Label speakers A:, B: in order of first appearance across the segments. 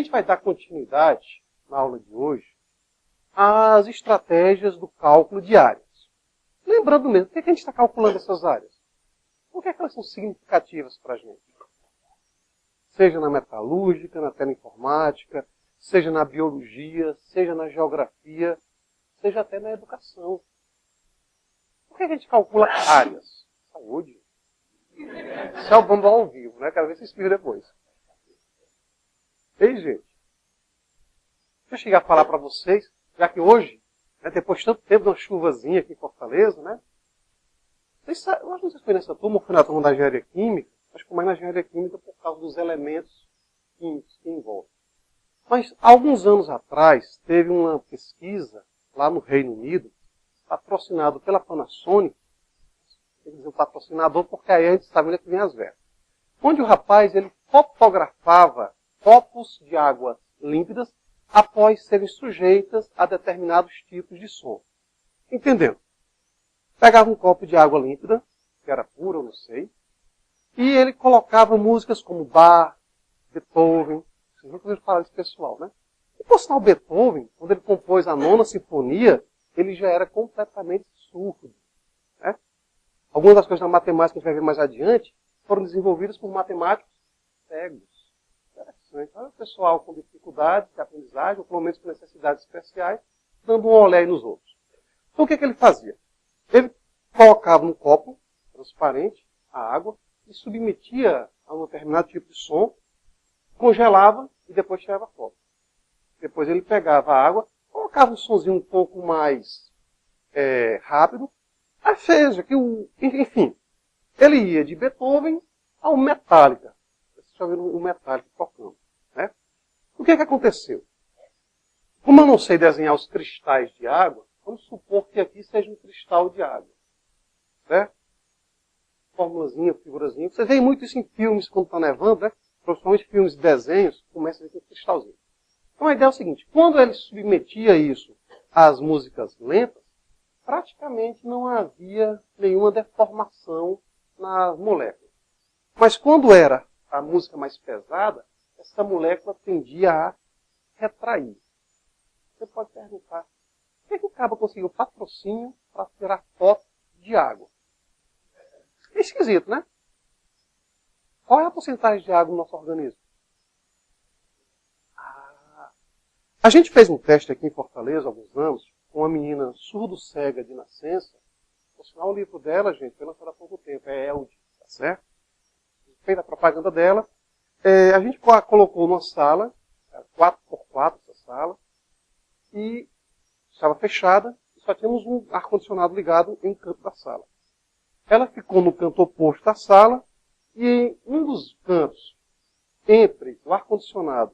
A: gente vai dar continuidade, na aula de hoje, às estratégias do cálculo de áreas. Lembrando mesmo, por que a gente está calculando essas áreas? Por que elas são significativas para a gente? Seja na metalúrgica, na teleinformática, seja na biologia, seja na geografia, seja até na educação. Por que a gente calcula áreas? Saúde. Isso é o bom ao vivo, né? Quero ver se espirra depois. Ei, gente. Deixa eu chegar a falar para vocês, já que hoje, né, depois de tanto tempo de uma chuvazinha aqui em Fortaleza, né? Vocês sabem, eu acho que não sei se foi nessa turma ou foi na turma da engenharia química, acho que mais na engenharia química por causa dos elementos químicos que envolvem. Mas, alguns anos atrás, teve uma pesquisa lá no Reino Unido, patrocinado pela Panasonic, quer dizer, o patrocinador, porque aí a gente sabe onde é que vem as verbas, onde o rapaz ele fotografava copos de água límpidas após serem sujeitas a determinados tipos de som. Entendendo? Pegava um copo de água límpida, que era pura, eu não sei, e ele colocava músicas como Bach, Beethoven, vocês nunca ouviram falar desse pessoal, né? E por sinal, Beethoven, quando ele compôs a Nona Sinfonia, ele já era completamente surdo. Né? Algumas das coisas da matemática que a gente vai ver mais adiante foram desenvolvidas por matemáticos cegos. Interessante. Olha o pessoal com dificuldade de aprendizagem, ou pelo menos com necessidades especiais, dando um olé nos outros. Então o que ele fazia? Ele colocava num copo transparente a água e submetia a um determinado tipo de som, congelava e depois tirava fora. Depois ele pegava a água, colocava um sonzinho um pouco mais rápido, aí seja que enfim, ele ia de Beethoven ao Metallica. Vocês já viram o Metallica tocando, né? O que aconteceu? Como eu não sei desenhar os cristais de água, vamos supor que aqui seja um cristal de água, certo? Formulazinha, figurazinha. Vocês veem muito isso em filmes quando está nevando, né? Principalmente filmes de desenhos, começa a ver um cristalzinho. Então a ideia é o seguinte, quando ele submetia isso às músicas lentas, praticamente não havia nenhuma deformação nas moléculas. Mas quando era a música mais pesada, essa molécula tendia a retrair. Você pode perguntar, por que o cabo conseguiu patrocínio para tirar foto de água? É esquisito, né? Qual é a porcentagem de água no nosso organismo? A gente fez um teste aqui em Fortaleza há alguns anos com uma menina surdo-cega de nascença. Por sinal, o livro dela, gente, foi lançado há pouco tempo, é Elde, tá certo? Fez a propaganda dela. A gente colocou numa sala, 4x4 essa sala, e estava fechada, e só tínhamos um ar-condicionado ligado em um canto da sala. Ela ficou no canto oposto da sala, e em um dos cantos, entre o ar-condicionado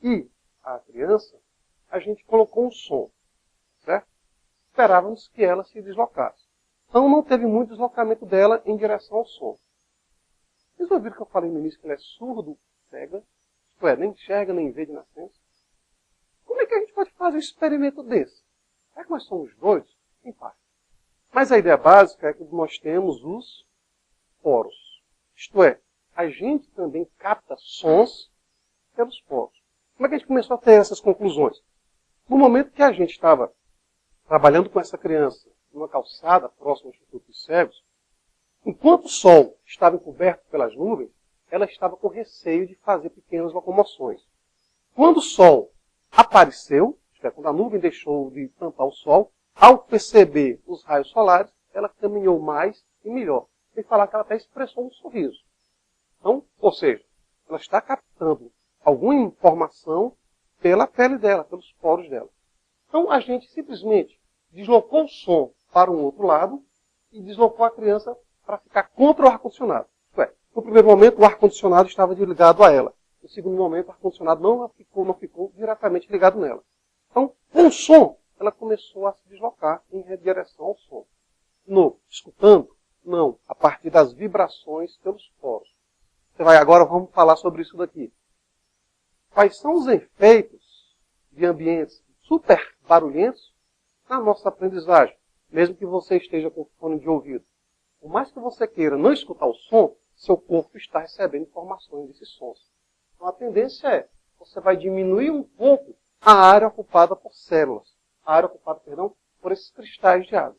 A: e a criança, a gente colocou um som, certo? Esperávamos que ela se deslocasse. Então não teve muito deslocamento dela em direção ao som. Vocês ouviram que eu falei no início que ela é surdo, cega? Isto é, nem enxerga, nem vê de nascença? Como é que a gente pode fazer um experimento desse? Será que nós somos doidos? Em parte. Mas a ideia básica é que nós temos os poros. Isto é, a gente também capta sons pelos poros. Como é que a gente começou a ter essas conclusões? No momento que a gente estava trabalhando com essa criança numa calçada próxima ao Instituto dos Cegos, enquanto o sol estava encoberto pelas nuvens, ela estava com receio de fazer pequenas locomoções. Quando o sol apareceu, isto é, quando a nuvem deixou de tampar o sol, ao perceber os raios solares, ela caminhou mais e melhor. Sem falar que ela até expressou um sorriso. Então, ou seja, ela está captando alguma informação pela pele dela, pelos poros dela. Então a gente simplesmente deslocou o som para um outro lado e deslocou a criança para ficar contra o ar-condicionado. Isto é, no primeiro momento o ar-condicionado estava ligado a ela. No segundo momento o ar-condicionado não ficou diretamente ligado nela. Então, com o som, ela começou a se deslocar em direção ao som. Escutando? Não, a partir das vibrações pelos poros. Agora vamos falar sobre isso daqui. Quais são os efeitos de ambientes super barulhentos na nossa aprendizagem, mesmo que você esteja com fone de ouvido? Por mais que você queira não escutar o som, seu corpo está recebendo informações desses sons. Então a tendência é você vai diminuir um pouco a área ocupada por células. A área ocupada, perdão, por esses cristais de água.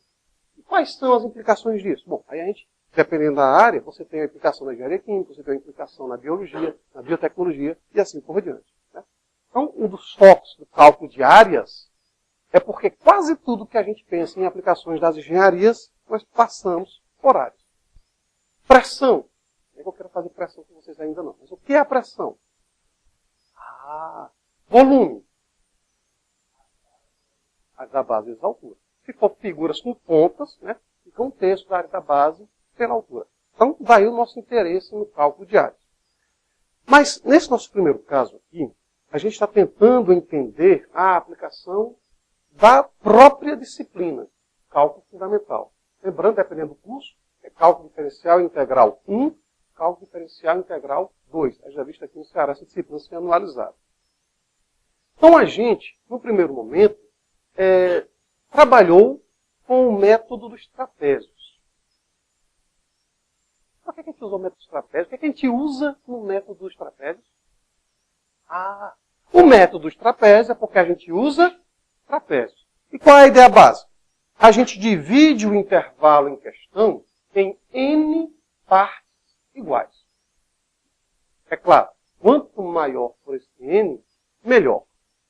A: E quais são as implicações disso? Bom, aí a gente, dependendo da área, você tem a implicação na engenharia química, você tem a implicação na biologia, na biotecnologia e assim por diante. Né? Então, um dos focos do cálculo de áreas é porque quase tudo que a gente pensa em aplicações das engenharias, nós passamos por áreas. Pressão. Não é que eu quero fazer pressão com vocês ainda não. Mas o que é a pressão? Volume. Área da base vezes a altura. Se for figuras com pontas, né, fica um terço da área da base pela altura. Então, daí o nosso interesse no cálculo de áreas. Mas, nesse nosso primeiro caso aqui, a gente está tentando entender a aplicação da própria disciplina, cálculo fundamental. Lembrando, dependendo do curso, é cálculo diferencial integral 1, cálculo diferencial integral 2. Já visto aqui no Ceará essa disciplina ser anualizada. Então a gente, no primeiro momento, trabalhou com o método dos trapézios. Por que a gente usou o método dos trapézios? O que a gente usa no método dos trapézios? O método dos trapézios é porque a gente usa trapézios. E qual é a ideia básica? A gente divide o intervalo em questão em n partes iguais. É claro, quanto maior for esse n, melhor.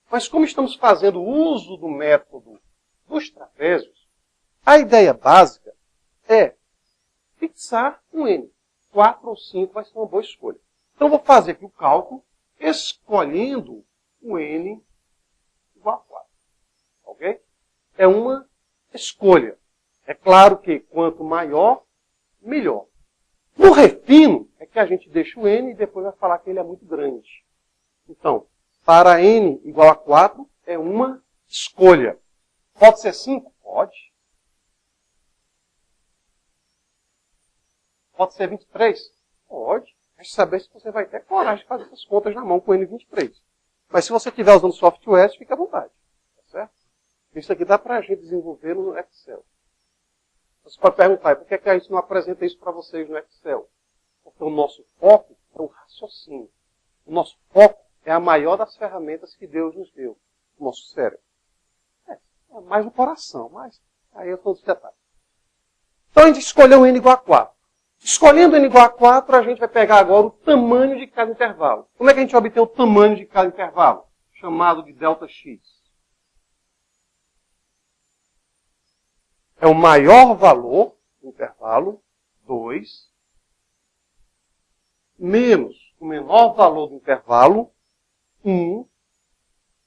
A: Mas como estamos fazendo uso do método dos trapézios, a ideia básica é fixar um n. 4 ou 5 vai ser uma boa escolha. Então eu vou fazer aqui o cálculo escolhendo o n igual a 4. Ok? É uma escolha. É claro que quanto maior, melhor. No refino, é que a gente deixa o n e depois vai falar que ele é muito grande. Então, para n igual a 4, é uma escolha. Pode ser 5? Pode. Pode ser 23? Pode. Mas saber se você vai ter coragem de fazer essas contas na mão com n23. Mas se você estiver usando software, fica à vontade. Tá certo? Isso aqui dá para a gente desenvolver no Excel. Você pode perguntar, por que a gente não apresenta isso para vocês no Excel? Porque o nosso foco é o raciocínio. O nosso foco é a maior das ferramentas que Deus nos deu. O nosso cérebro. É mais o coração, mas aí eu estou nos detalhes. Então a gente escolheu o n igual a 4. Escolhendo n igual a 4, a gente vai pegar agora o tamanho de cada intervalo. Como é que a gente obtém o tamanho de cada intervalo? Chamado de ΔX. É o maior valor do intervalo, 2, menos o menor valor do intervalo, 1,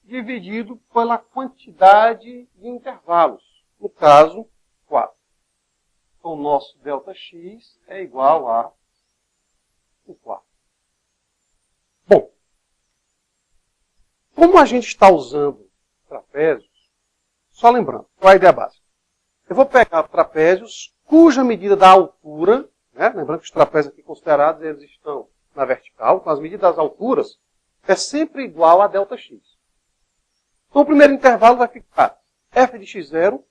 A: dividido pela quantidade de intervalos. No caso, 4. Então, o nosso ΔX é igual a 4. Bom, como a gente está usando trapézios, só lembrando, qual é a ideia básica? Eu vou pegar trapézios cuja medida da altura, né? Lembrando que os trapézios aqui considerados, eles estão na vertical, então as medidas das alturas é sempre igual a ΔX. Então o primeiro intervalo vai ficar f de x0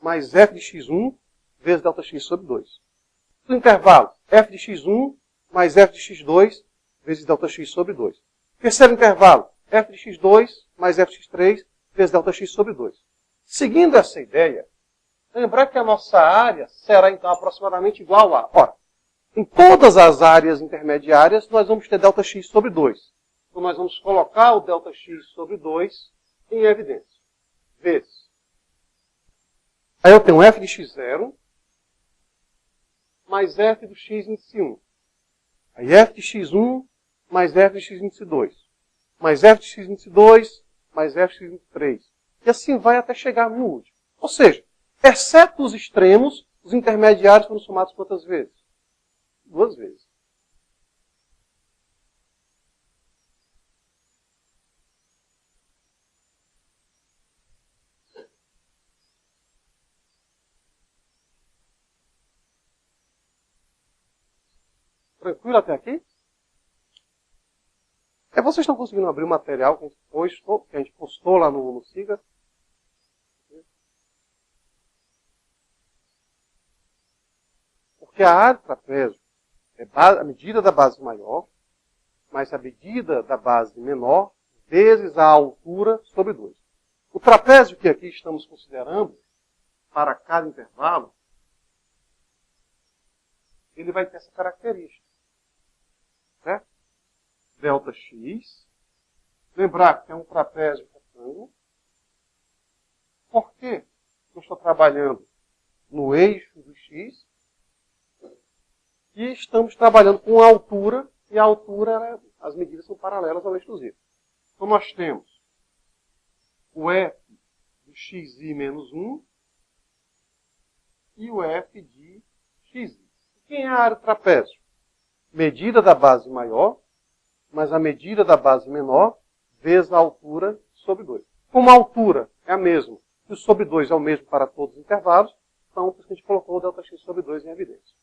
A: mais f de x1 vezes ΔX sobre 2. O intervalo f de x1 mais f de x2 vezes ΔX sobre 2. Terceiro intervalo, f de x2 mais f de x3 vezes ΔX sobre 2. Seguindo essa ideia, lembrar que a nossa área será, então, aproximadamente igual a... Ora, em todas as áreas intermediárias, nós vamos ter ΔX sobre 2. Então, nós vamos colocar o ΔX sobre 2 em evidência. Vezes. Aí eu tenho f de x0 mais f do x índice 1. Aí f de x1 mais f de x índice 2. Mais f de x índice 2 mais f de x índice 3. E assim vai até chegar no último. Ou seja, exceto os extremos, os intermediários foram somados quantas vezes? 2 vezes. Tranquilo até aqui? Vocês estão conseguindo abrir o material que a gente postou lá no SIGA? Porque a área do trapézio é a medida da base maior, mais a medida da base menor, vezes a altura sobre 2. O trapézio que aqui estamos considerando, para cada intervalo, ele vai ter essa característica. Certo? Delta x. Lembrar que é um trapézio retângulo. Por quê? Eu estou trabalhando no eixo do x e estamos trabalhando com a altura, e a altura, as medidas são paralelas ao eixo do z. Então nós temos o f de xi menos 1 e o f de xi. Quem é a área do trapézio? Medida da base maior, mas a medida da base menor, vezes a altura sobre 2. Como a altura é a mesma, e o sobre 2 é o mesmo para todos os intervalos, então por isso que a gente colocou o ΔX sobre 2 em evidência.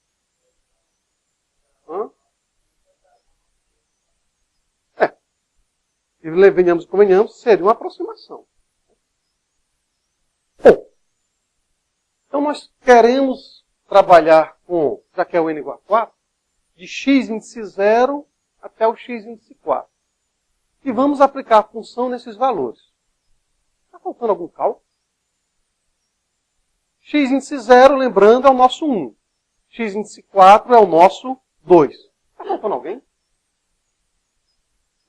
A: E venhamos e convenhamos, seria uma aproximação. Bom, então nós queremos trabalhar com, já que é o n igual a 4, de x índice 0 até o x índice 4. E vamos aplicar a função nesses valores. Está faltando algum cálculo? X índice 0, lembrando, é o nosso 1. X índice 4 é o nosso 2. Está faltando alguém?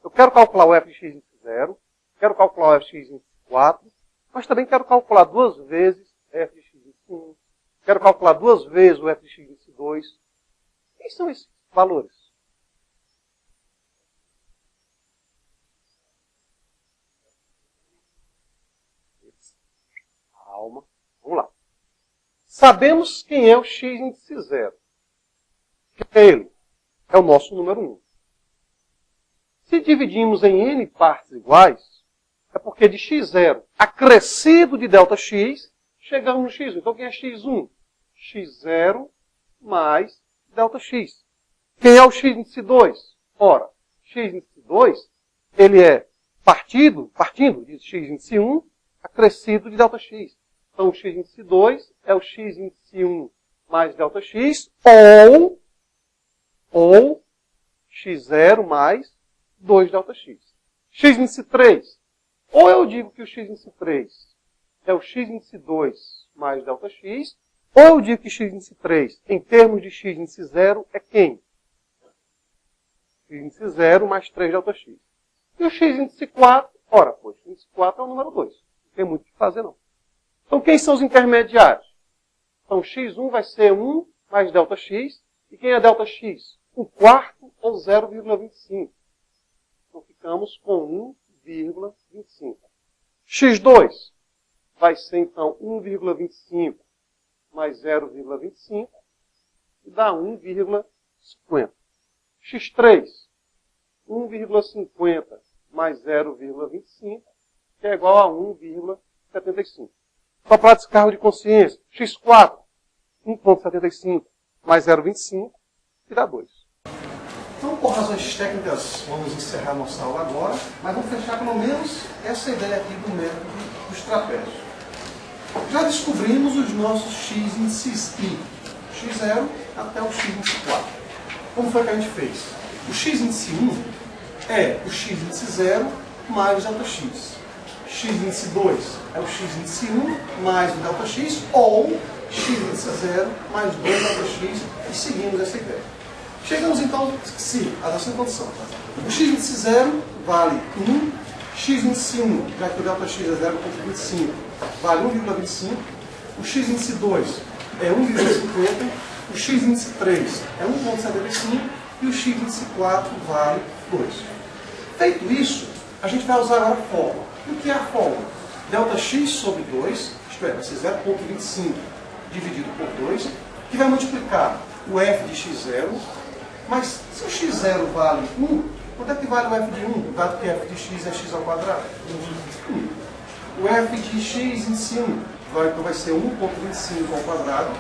A: Eu quero calcular o f de x índice 0, quero calcular o f de x índice 4, mas também quero calcular duas vezes f de x índice 1, quero calcular duas vezes o f de x índice 2. Quem são esses valores? Calma, vamos lá. Sabemos quem é o x índice 0. Que é ele? É o nosso número 1. Se dividimos em n partes iguais, é porque de x0 acrescido de ΔX, chegamos no x1. Então quem é x1? x0 mais ΔX. Quem é o x índice 2? Ora, x índice 2, ele é partindo de x índice 1, acrescido de ΔX. Então o x índice 2 é o x índice 1 mais ΔX, ou x0 mais 2ΔX. X índice 3. Ou eu digo que o x índice 3 é o x índice 2 mais ΔX, ou eu digo que x índice 3, em termos de x índice 0, é quem? X índice 0 mais 3ΔX. E o x índice 4, ora, pois, x índice 4 é o número 2. Não tem muito o que fazer, não. Então, quem são os intermediários? Então, x1 vai ser 1 mais ΔX, e quem é ΔX? 1/4 ou 0,25. Então, ficamos com 1,25. x2 vai ser, então, 1,25 mais 0,25 e dá 1,50. x3, 1,50 mais 0,25, que é igual a 1,75. Só para descargo de consciência, x4, 1,75 mais 0,25, que dá 2. Então, por razões técnicas, vamos encerrar nossa aula agora, mas vamos fechar pelo menos essa ideia aqui do método dos trapézios. Já descobrimos os nossos x índices I, x0 até o x índice 4. Como foi que a gente fez? O x índice 1 é o x índice 0 mais o ΔX. X índice 2 é o x índice 1 mais o ΔX, ou x índice 0 mais 2ΔX, e seguimos essa ideia. Chegamos então, sim, à nossa condição. O x índice 0 vale 1, x índice 1, já que o ΔX é 0,25, vale 1,25, o x índice 2 é 1,50, o x índice 3 é 1,75 e o x índice 4 vale 2. Feito isso, a gente vai usar agora a fórmula. E o que é a fórmula? ΔX sobre 2, isto é, vai ser 0,25 dividido por 2, que vai multiplicar o f de x0, mas se o x0 vale 1, quanto é que vale o f de 1, dado que f de x é x ao quadrado? 1. O f de x índice 1 vai ser 1,25 ao quadrado,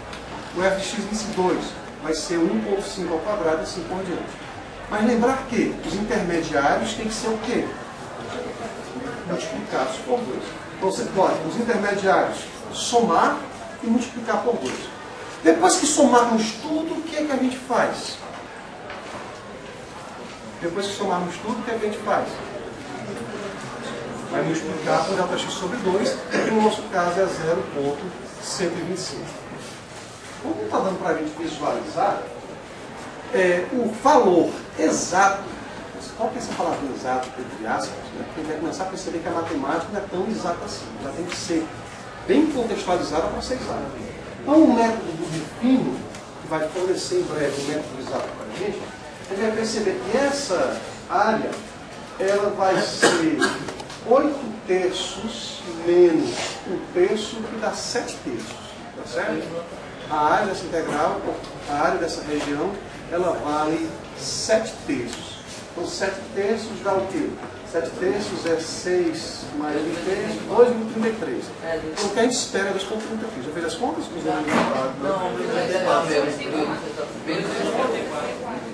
A: o f de x índice 2 vai ser 1,5 ao quadrado e assim por diante. Mas lembrar que os intermediários têm que ser o quê? Multiplicados por 2. Então você pode, os intermediários, somar e multiplicar por 2. Depois que somarmos tudo, o que é que a gente faz? Depois que somarmos tudo, o que é que a gente faz? vai multiplicar por Δx sobre 2, que no nosso caso é 0,125. Como está dando para a gente visualizar, o valor exato, qual que é essa palavra exato, entre aspas, né? Porque a gente vai começar a perceber que a matemática não é tão exata assim, ela tem que ser bem contextualizada para ser exata. Então o método do Rufino, que vai fornecer em breve o método exato para a gente vai perceber que essa área ela vai ser 8 terços menos 1/3, que dá 7 terços. Tá certo? A área dessa integral, a área dessa região, ela vale 7 terços. Então 7 terços dá o quê? 7 terços é 6 mais 1 terço, 2,33. Então o que a gente espera é 2,33. Já fez as contas?
B: Não, não, não.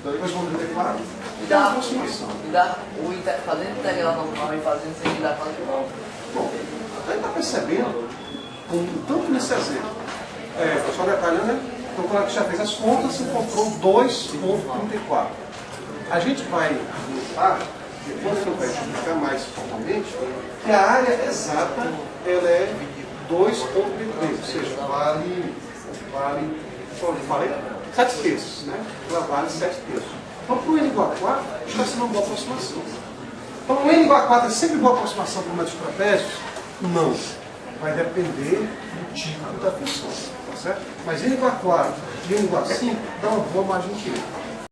A: 2,34?
B: Dá
A: uma aproximação.
B: Fazendo integral normal e fazendo sem dar quanto não.
A: Bom, a gente está percebendo, tanto nesse exemplo, só detalhando, né? Então, quando a gente já fez as contas, encontrou 2,34. A gente vai notar, depois que eu vai explicar mais formalmente, que a área exata ela é 2,33, ou seja, vale, como eu falei, 7 terços, né? Ela vale 7 terços. Então, para o n igual a 4, está sendo uma boa aproximação. Então, o n igual a 4 é sempre boa aproximação para o método de trapézios? Não. Vai depender do tipo da função, tá certo? Mas n igual a 4 e n igual a 5 dá uma boa margem de erro.